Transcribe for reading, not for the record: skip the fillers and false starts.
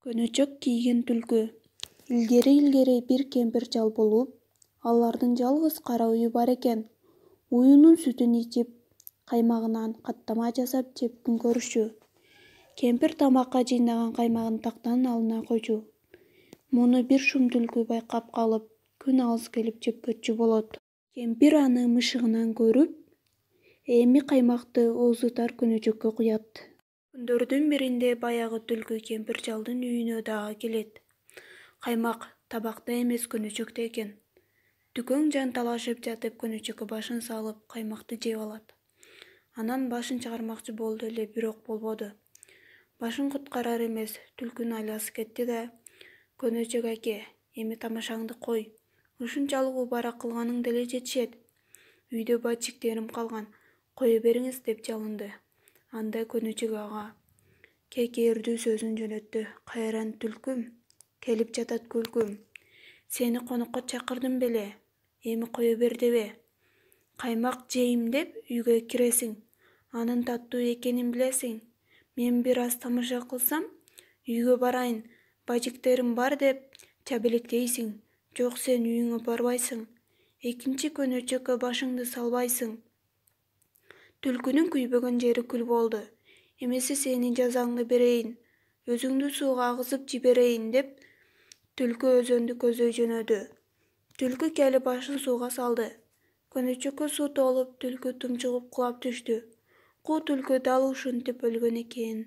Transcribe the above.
Көнөчөк кийген түлкү. Илгери бир кемпир чал болуп, алардын жалгыз кара үйү бар экен. Уюнун сүтүн ичип, каймагынан каттама жасап жеп күн көрүшчү. Кемпир тамакка жыйнаган каймагын тактанын алдына койчу. Муну бир шум түлкү байкап калып, күн алыс келип жеп болот. Кемпир аны мышыгынан көрүп, эми каймакты оозутар көнөчөккө куят. Күндөрдүн биринде баягы түлкү кемпир чалдын үйүнө дагы келет. Каймак табакта эмес, көнөчөктө экен. Дүкөң жанталашып жатып көнөчөккө башын салып, каймакты жеп алат. Анан башын чыгармакчы болду эле, бирок болбоду. Башын куткарар эмес, түлкүнүн айласы кетти да: "Көнөчөк аке, эми тамашаңды кой. Ушунчалык убара кылганың деле жетишет. Үйдө бачиктерим калган, кое бериңиз" деп жалынды. Анда Көнөчөк ага кекердүү сөзүн жөнөттү. "Кайран түлкүм, келип жатат күлкүм. Сени конокко чакырдым беле, эми кое бер дебе. Каймак жейм деп үйгө киресиң, анын таттуу экенин билесиң. Мен бир аз тамаша кылсам, үйгө барайын, бажиктерим бар деп чабелектейсиң. Жок, сен үйүңө барбайсың. Экинчи көнөчөккө башыңды салбайсың". Түлкүнүн күйбөгөн жери күл болду. "Эмесе сенин жазаңды берейин, өзүңдү сууга агызып жиберейин" деп түлкү өзөндү көздөй жөнөдү. Түлкү келип башын сууга салды. Көнөчөккө суу толуп, түлкү тумчугуп кулап түштү. Куу түлкү дал ушинтип өлгөн экен.